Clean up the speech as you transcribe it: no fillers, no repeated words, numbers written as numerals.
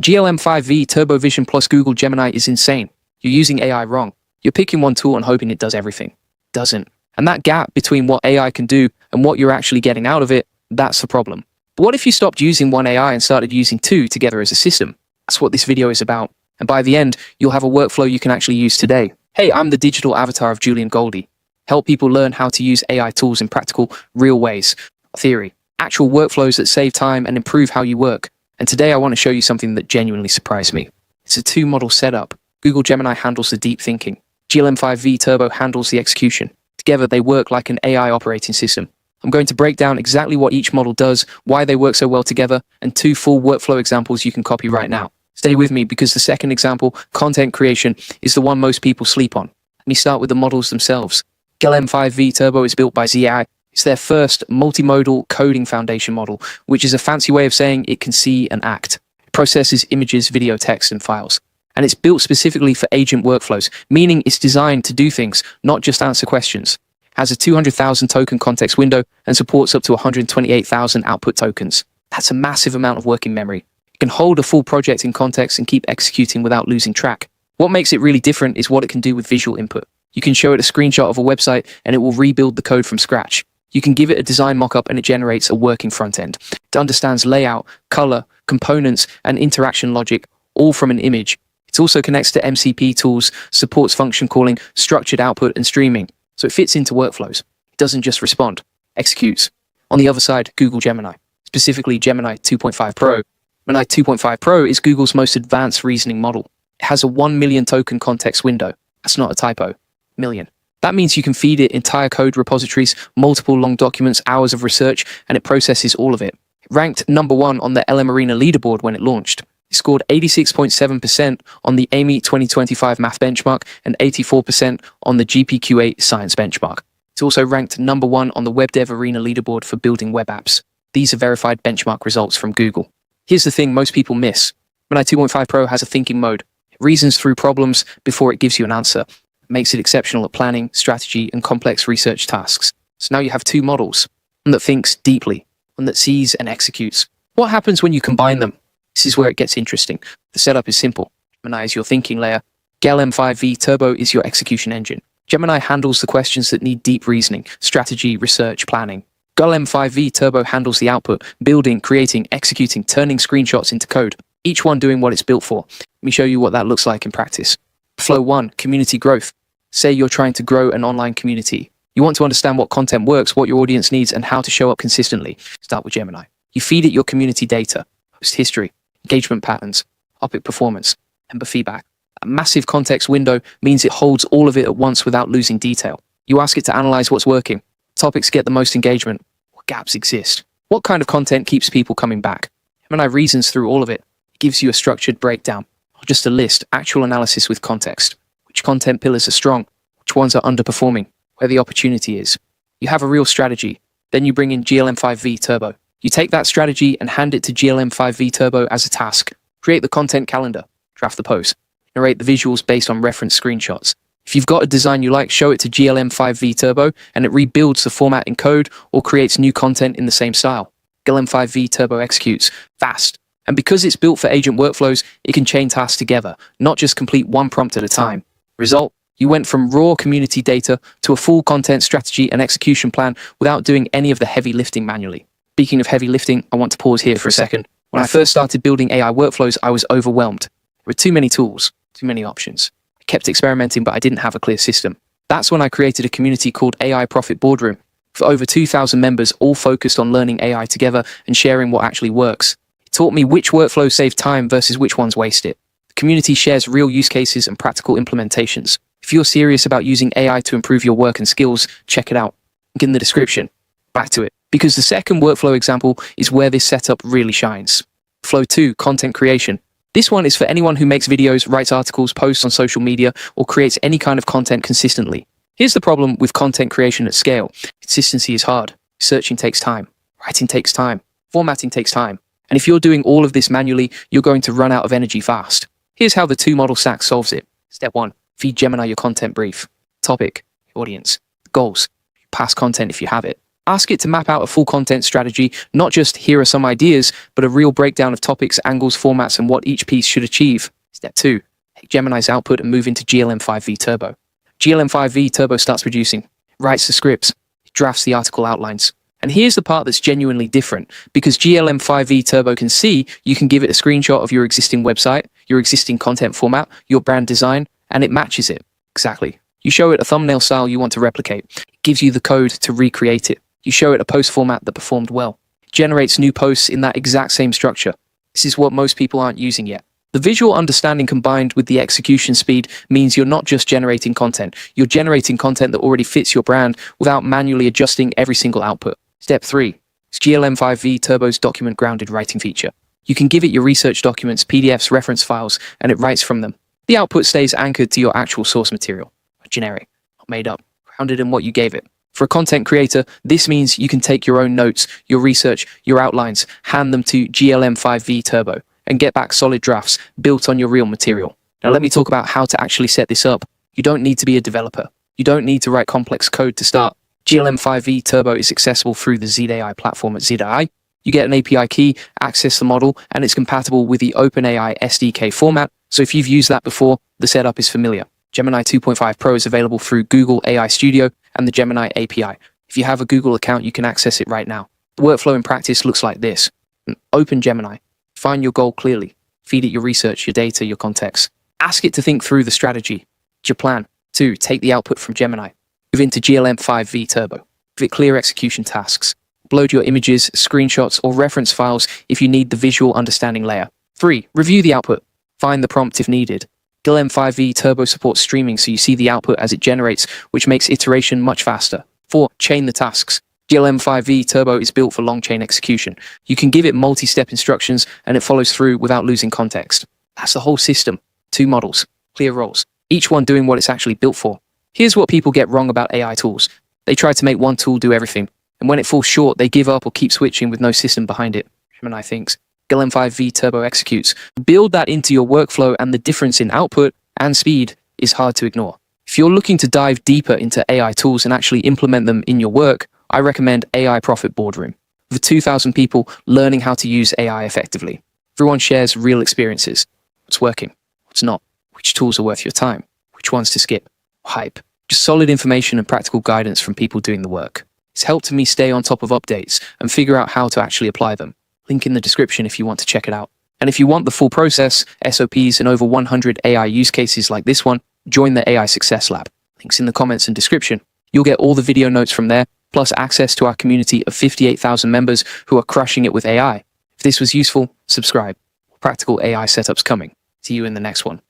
GLM-5V Turbo Vision plus Google Gemini is insane. You're using AI wrong. You're picking one tool and hoping it does everything. It doesn't. And that gap between what AI can do and what you're actually getting out of it, that's the problem. But what if you stopped using one AI and started using two together as a system? That's what this video is about. And by the end, you'll have a workflow you can actually use today. Hey, I'm the digital avatar of Julian Goldie. Help people learn how to use AI tools in practical, real ways. Theory. Actual workflows that save time and improve how you work. And today I want to show you something that genuinely surprised me. It's a two-model setup. Google Gemini handles the deep thinking. GLM-5V Turbo handles the execution. Together they work like an AI operating system. I'm going to break down exactly what each model does, why they work so well together, and two full workflow examples you can copy right now. Stay with me because the second example, content creation, is the one most people sleep on. Let me start with the models themselves. GLM-5V Turbo is built by ZI. It's their first multimodal coding foundation model, which is a fancy way of saying it can see and act. It processes images, video, text, and files. And it's built specifically for agent workflows, meaning it's designed to do things, not just answer questions. It has a 200,000 token context window and supports up to 128,000 output tokens. That's a massive amount of working memory. It can hold a full project in context and keep executing without losing track. What makes it really different is what it can do with visual input. You can show it a screenshot of a website and it will rebuild the code from scratch. You can give it a design mockup and it generates a working front end. It understands layout, color, components, and interaction logic, all from an image. It also connects to MCP tools, supports function calling, structured output, and streaming. So it fits into workflows. It doesn't just respond, executes. On the other side, Google Gemini, specifically Gemini 2.5 Pro. Gemini 2.5 Pro is Google's most advanced reasoning model. It has a 1 million token context window. That's not a typo. Million. That means you can feed it entire code repositories, multiple long documents, hours of research, and it processes all of it. It ranked #1 on the LM Arena leaderboard when it launched. It scored 86.7% on the AMY 2025 math benchmark and 84% on the GPQ8 science benchmark. It's also ranked #1 on the WebDev Arena leaderboard for building web apps. These are verified benchmark results from Google. Here's the thing most people miss. Gemini 2.5 Pro has a thinking mode. It reasons through problems before it gives you an answer. Makes it exceptional at planning, strategy, and complex research tasks. So now you have two models, one that thinks deeply, one that sees and executes. What happens when you combine them? This is where it gets interesting. The setup is simple. Gemini is your thinking layer. GLM-5V Turbo is your execution engine. Gemini handles the questions that need deep reasoning, strategy, research, planning. GLM-5V Turbo handles the output, building, creating, executing, turning screenshots into code, each one doing what it's built for. Let me show you what that looks like in practice. Flow 1, community growth. Say you're trying to grow an online community. You want to understand what content works, what your audience needs, and how to show up consistently. Start with Gemini. You feed it your community data, post history, engagement patterns, topic performance, member feedback. A massive context window means it holds all of it at once without losing detail. You ask it to analyze what's working, topics get the most engagement, what gaps exist, what kind of content keeps people coming back. Gemini reasons through all of it. It gives you a structured breakdown, not just a list, actual analysis with context. Which content pillars are strong, which ones are underperforming, where the opportunity is. You have a real strategy. Then you bring in GLM-5V Turbo. You take that strategy and hand it to GLM-5V Turbo as a task. Create the content calendar, draft the post, narrate the visuals based on reference screenshots. If you've got a design you like, show it to GLM-5V Turbo and it rebuilds the format in code or creates new content in the same style. GLM-5V Turbo executes fast. And because it's built for agent workflows, it can chain tasks together, not just complete one prompt at a time. Result, you went from raw community data to a full content strategy and execution plan without doing any of the heavy lifting manually. Speaking of heavy lifting, I want to pause here for a second. When I first started building AI workflows, I was overwhelmed. There were too many tools, too many options. I kept experimenting, but I didn't have a clear system. That's when I created a community called AI Profit Boardroom. For over 2,000 members, all focused on learning AI together and sharing what actually works. It taught me which workflows save time versus which ones waste it. The community shares real use cases and practical implementations. If you're serious about using AI to improve your work and skills, check it out. Link in the description. Back to it. Because the second workflow example is where this setup really shines. Flow 2, content creation. This one is for anyone who makes videos, writes articles, posts on social media, or creates any kind of content consistently. Here's the problem with content creation at scale. Consistency is hard. Searching takes time. Writing takes time. Formatting takes time. And if you're doing all of this manually, you're going to run out of energy fast. Here's how the two-model stack solves it. Step 1, feed Gemini your content brief. Topic, audience, goals, past content if you have it. Ask it to map out a full content strategy, not just here are some ideas, but a real breakdown of topics, angles, formats, and what each piece should achieve. Step 2. Take Gemini's output and move into GLM-5V Turbo. GLM-5V Turbo starts producing, writes the scripts, drafts the article outlines. And here's the part that's genuinely different, because GLM-5V Turbo can see you can give it a screenshot of your existing website, your existing content format, your brand design, and it matches it. Exactly. You show it a thumbnail style you want to replicate. It gives you the code to recreate it. You show it a post format that performed well. It generates new posts in that exact same structure. This is what most people aren't using yet. The visual understanding combined with the execution speed means you're not just generating content, you're generating content that already fits your brand without manually adjusting every single output. Step 3 is GLM-5V Turbo's document grounded writing feature. You can give it your research documents, PDFs, reference files, and it writes from them. The output stays anchored to your actual source material. Generic, not made up, grounded in what you gave it. For a content creator, this means you can take your own notes, your research, your outlines, hand them to GLM-5V Turbo, and get back solid drafts built on your real material. Now let me talk about how to actually set this up. You don't need to be a developer. You don't need to write complex code to start. GLM-5V Turbo is accessible through the ZAI platform at ZAI. You get an API key, access the model, and it's compatible with the OpenAI SDK format, so if you've used that before, the setup is familiar. Gemini 2.5 Pro is available through Google AI Studio and the Gemini API. If you have a Google account, you can access it right now. The workflow in practice looks like this. Open Gemini. Find your goal clearly. Feed it your research, your data, your context. Ask it to think through the strategy. Your plan. 2. Take the output from Gemini. Move into GLM-5V Turbo. Give it clear execution tasks. Upload your images, screenshots, or reference files if you need the visual understanding layer. 3. Review the output. Find the prompt if needed. GLM-5V Turbo supports streaming, so you see the output as it generates, which makes iteration much faster. 4. Chain the tasks. GLM-5V Turbo is built for long chain execution. You can give it multi-step instructions and it follows through without losing context. That's the whole system. 2 models, clear roles, each one doing what it's actually built for. Here's what people get wrong about AI tools. They try to make one tool do everything, and when it falls short, they give up or keep switching with no system behind it. Gemini thinks. GLM-5V Turbo executes. Build that into your workflow, and the difference in output and speed is hard to ignore. If you're looking to dive deeper into AI tools and actually implement them in your work, I recommend AI Profit Boardroom. With 2,000 people learning how to use AI effectively. Everyone shares real experiences. What's working? What's not? Which tools are worth your time? Which ones to skip? Hype. Just solid information and practical guidance from people doing the work. It's helped me stay on top of updates and figure out how to actually apply them. Link in the description if you want to check it out. And if you want the full process, SOPs, and over 100 AI use cases like this one, join the AI Success Lab. Links in the comments and description. You'll get all the video notes from there, plus access to our community of 58,000 members who are crushing it with AI. If this was useful, subscribe. Practical AI setups coming. See you in the next one.